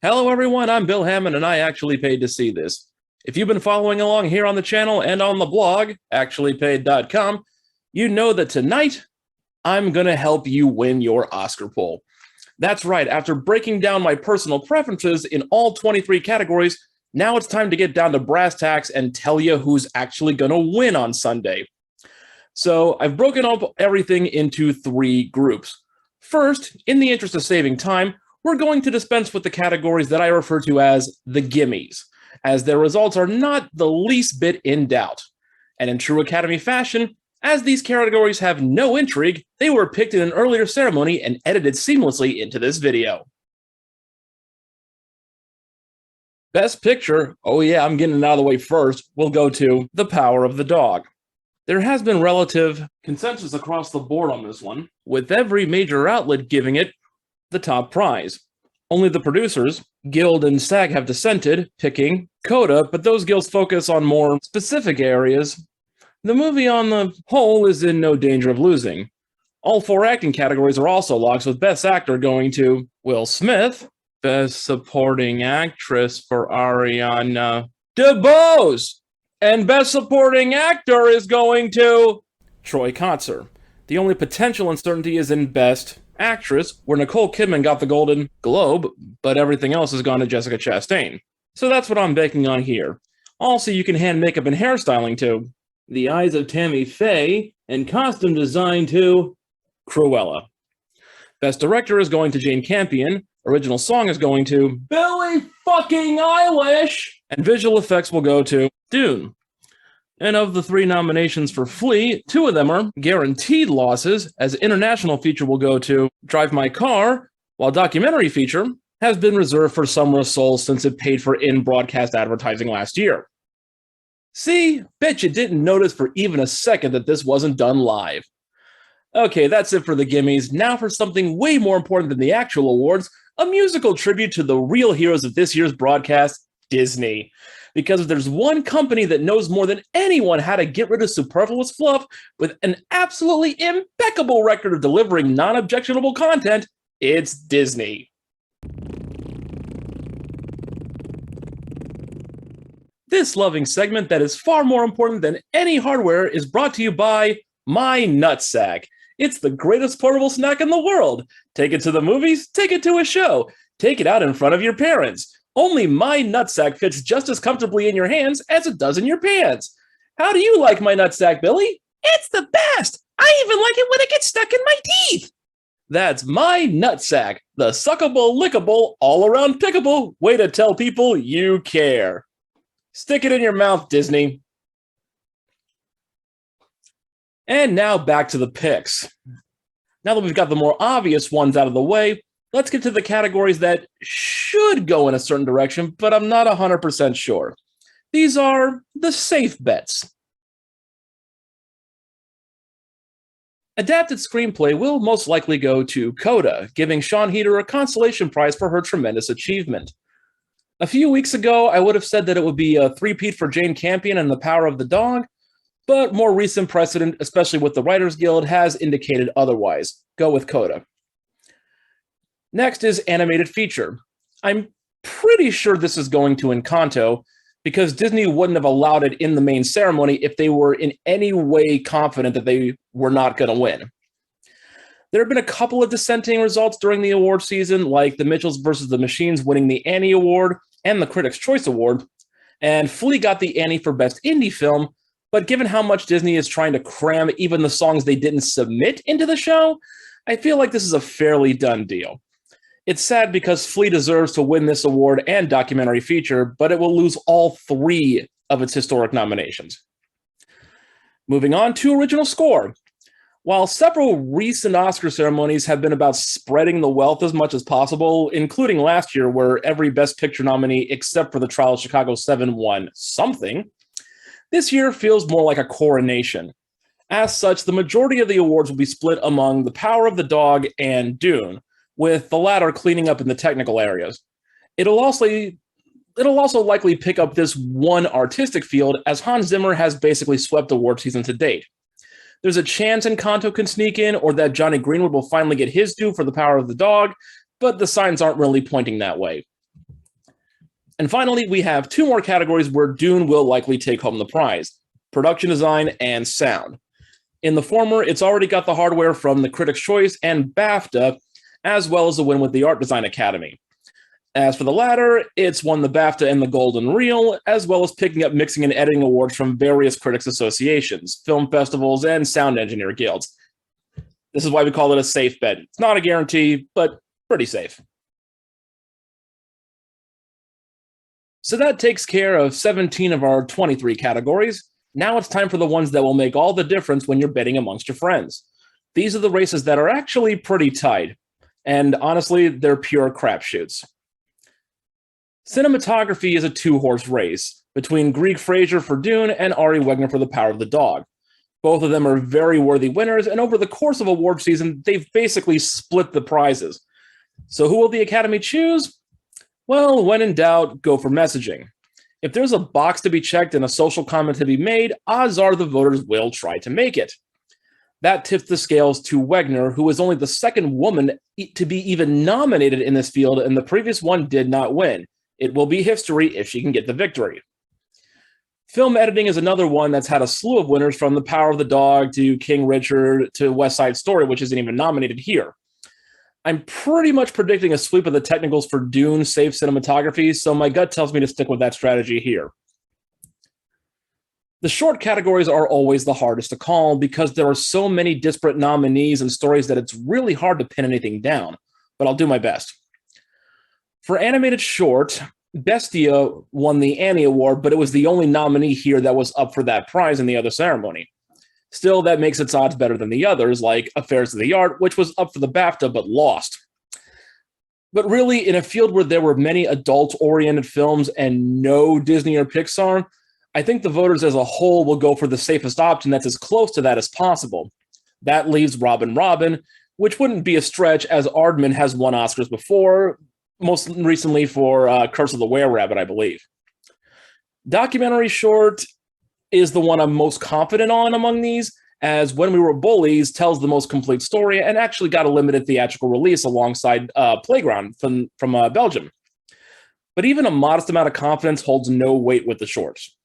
Hello everyone, I'm Bill Hammond and I actually paid to see this. If you've been following along here on the channel and on the blog, actuallypaid.com, you know that tonight I'm going to help you win your Oscar poll. That's right, after breaking down my personal preferences in all 23 categories, now it's time to get down to brass tacks and tell you who's actually going to win on Sunday. So I've broken up everything into three groups. First, in the interest of saving time, we're going to dispense with the categories that I refer to as the gimmies, as their results are not the least bit in doubt. And in true Academy fashion, as these categories have no intrigue, they were picked in an earlier ceremony and edited seamlessly into this video. Best Picture, oh yeah, I'm getting it out of the way first, will go to The Power of the Dog. There has been relative consensus across the board on this one, with every major outlet giving it the top prize. Only the producers, Guild and SAG, have dissented, picking Coda, but those guilds focus on more specific areas. The movie on the whole is in no danger of losing. All four acting categories are also locks, with Best Actor going to Will Smith, Best Supporting Actress for Ariana DeBose, and Best Supporting Actor is going to Troy Kotsur. The only potential uncertainty is in Best Actress, where Nicole Kidman got the Golden Globe, but everything else has gone to Jessica Chastain. So that's what I'm banking on here. Also, you can hand makeup and hairstyling to The Eyes of Tammy Faye, and costume design to Cruella. Best Director is going to Jane Campion, original song is going to Billie fucking Eilish, and visual effects will go to Dune. And of the three nominations for Flea, two of them are guaranteed losses, as international feature will go to Drive My Car, while documentary feature has been reserved for Summer of Souls since it paid for in-broadcast advertising last year. See? Bet you didn't notice for even a second that this wasn't done live. Okay, that's it for the gimmies. Now for something way more important than the actual awards, a musical tribute to the real heroes of this year's broadcast, Disney. Because if there's one company that knows more than anyone how to get rid of superfluous fluff with an absolutely impeccable record of delivering non-objectionable content, it's Disney. This loving segment that is far more important than any hardware is brought to you by My Nutsack. It's the greatest portable snack in the world. Take it to the movies, take it to a show, take it out in front of your parents. Only My Nutsack fits just as comfortably in your hands as it does in your pants. How do you like My Nutsack, Billy? It's the best! I even like it when it gets stuck in my teeth! That's My Nutsack, the suckable, lickable, all-around pickable way to tell people you care. Stick it in your mouth, Disney. And now back to the picks. Now that we've got the more obvious ones out of the way, let's get to the categories that should go in a certain direction, but I'm not 100% sure. These are the safe bets. Adapted screenplay will most likely go to Coda, giving Sian Heder a consolation prize for her tremendous achievement. A few weeks ago, I would have said that it would be a three-peat for Jane Campion and The Power of the Dog, but more recent precedent, especially with the Writers Guild, has indicated otherwise. Go with Coda. Next is animated feature. I'm pretty sure this is going to Encanto, because Disney wouldn't have allowed it in the main ceremony if they were in any way confident that they were not going to win. There have been a couple of dissenting results during the award season, like the Mitchells vs. the Machines winning the Annie Award and the Critics' Choice Award, and Flea got the Annie for Best Indie Film, but given how much Disney is trying to cram even the songs they didn't submit into the show, I feel like this is a fairly done deal. It's sad because Flea deserves to win this award and documentary feature, but it will lose all three of its historic nominations. Moving on to original score. While several recent Oscar ceremonies have been about spreading the wealth as much as possible, including last year where every Best Picture nominee except for The Trial of Chicago 7 won something, this year feels more like a coronation. As such, the majority of the awards will be split among The Power of the Dog and Dune, with the latter cleaning up in the technical areas. It'll also likely pick up this one artistic field, as Hans Zimmer has basically swept award season to date. There's a chance Encanto can sneak in, or that Johnny Greenwood will finally get his due for The Power of the Dog, but the signs aren't really pointing that way. And finally, we have two more categories where Dune will likely take home the prize: production design and sound. In the former, it's already got the hardware from the Critics' Choice and BAFTA, as well as the win with the Art Design Academy. As for the latter, it's won the BAFTA and the Golden Reel, as well as picking up mixing and editing awards from various critics associations, film festivals, and sound engineer guilds. This is why we call it a safe bet. It's not a guarantee, but pretty safe. So that takes care of 17 of our 23 categories. Now it's time for the ones that will make all the difference when you're betting amongst your friends. These are the races that are actually pretty tight, and honestly, they're pure crapshoots. Cinematography is a two-horse race between Greig Fraser for Dune and Ari Wegner for The Power of the Dog. Both of them are very worthy winners, and over the course of award season, they've basically split the prizes. So who will the Academy choose? Well, when in doubt, go for messaging. If there's a box to be checked and a social comment to be made, odds are the voters will try to make it. That tips the scales to Wegner, who is only the second woman to be even nominated in this field, and the previous one did not win. It will be history if she can get the victory. Film editing is another one that's had a slew of winners, from The Power of the Dog to King Richard to West Side Story, which isn't even nominated here. I'm pretty much predicting a sweep of the technicals for Dune save cinematography, so my gut tells me to stick with that strategy here. The short categories are always the hardest to call because there are so many disparate nominees and stories that it's really hard to pin anything down, but I'll do my best. For animated short, Bestia won the Annie Award, but it was the only nominee here that was up for that prize in the other ceremony. Still, that makes its odds better than the others, like Affairs of the Art, which was up for the BAFTA but lost. But really, in a field where there were many adult-oriented films and no Disney or Pixar, I think the voters as a whole will go for the safest option that's as close to that as possible. That leaves Robin, which wouldn't be a stretch, as Aardman has won Oscars before, most recently for Curse of the Were-Rabbit, I believe. Documentary short is the one I'm most confident on among these, as When We Were Bullies tells the most complete story and actually got a limited theatrical release alongside Playground from Belgium. But even a modest amount of confidence holds no weight with the shorts.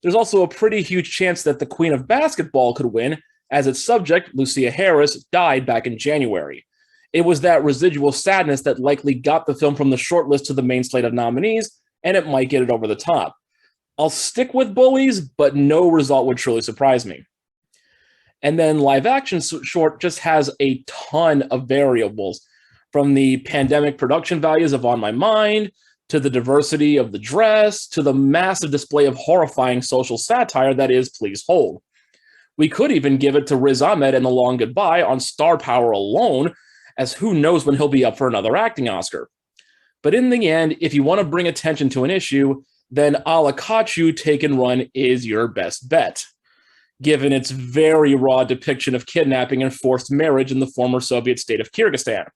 There's also a pretty huge chance that the Queen of Basketball could win, as its subject, Lucia Harris, died back in January. It was that residual sadness that likely got the film from the shortlist to the main slate of nominees, and it might get it over the top. I'll stick with Bullies, but no result would truly surprise me. And then live action short just has a ton of variables, from the pandemic production values of On My Mind, to the diversity of the dress, to the massive display of horrifying social satire that is Please Hold. We could even give it to Riz Ahmed and The Long Goodbye on star power alone, as who knows when he'll be up for another acting Oscar. But in the end, if you want to bring attention to an issue, then A La Kachu Take and Run is your best bet, given its very raw depiction of kidnapping and forced marriage in the former Soviet state of Kyrgyzstan.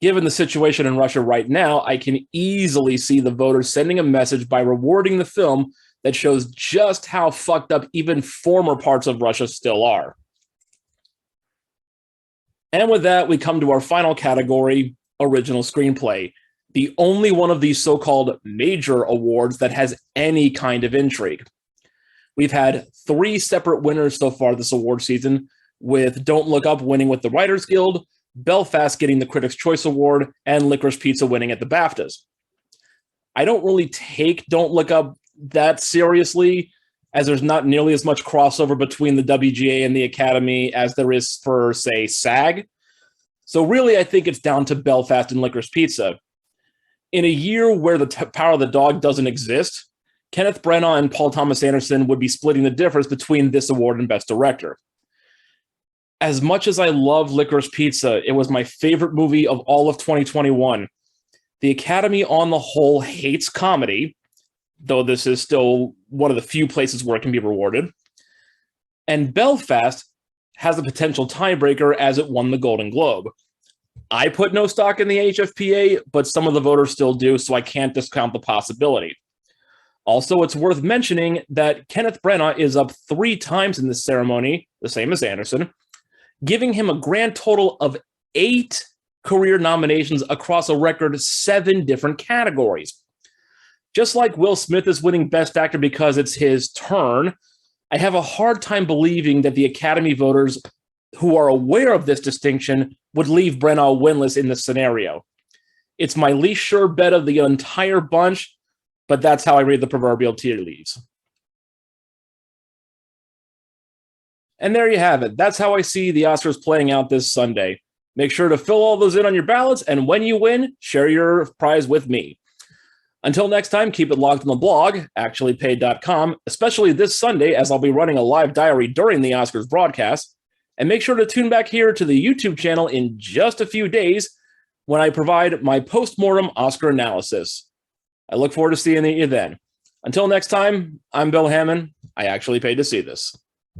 Given the situation in Russia right now, I can easily see the voters sending a message by rewarding the film that shows just how fucked up even former parts of Russia still are. And with that, we come to our final category, original screenplay, the only one of these so-called major awards that has any kind of intrigue. We've had 3 separate winners so far this award season, with Don't Look Up winning with the Writers Guild, Belfast getting the Critics' Choice Award, and Licorice Pizza winning at the BAFTAs. I don't really take Don't Look Up that seriously, as there's not nearly as much crossover between the WGA and the Academy as there is for, say, SAG. So really, I think it's down to Belfast and Licorice Pizza. In a year where the Power of the Dog doesn't exist, Kenneth Branagh and Paul Thomas Anderson would be splitting the difference between this award and Best Director. As much as I love Licorice Pizza, it was my favorite movie of all of 2021. The Academy on the whole hates comedy, though this is still one of the few places where it can be rewarded. And Belfast has a potential tiebreaker as it won the Golden Globe. I put no stock in the HFPA, but some of the voters still do, so I can't discount the possibility. Also, it's worth mentioning that Kenneth Branagh is up 3 times in this ceremony, the same as Anderson, giving him a grand total of 8 career nominations across a record 7 different categories. Just like Will Smith is winning Best Actor because it's his turn, I have a hard time believing that the Academy voters who are aware of this distinction would leave Brennan winless in this scenario. It's my least sure bet of the entire bunch, but that's how I read the proverbial tea leaves. And there you have it. That's how I see the Oscars playing out this Sunday. Make sure to fill all those in on your ballots, and when you win, share your prize with me. Until next time, keep it locked on the blog, actuallypaid.com, especially this Sunday, as I'll be running a live diary during the Oscars broadcast. And make sure to tune back here to the YouTube channel in just a few days when I provide my post-mortem Oscar analysis. I look forward to seeing you then. Until next time, I'm Bill Hammond. I actually paid to see this.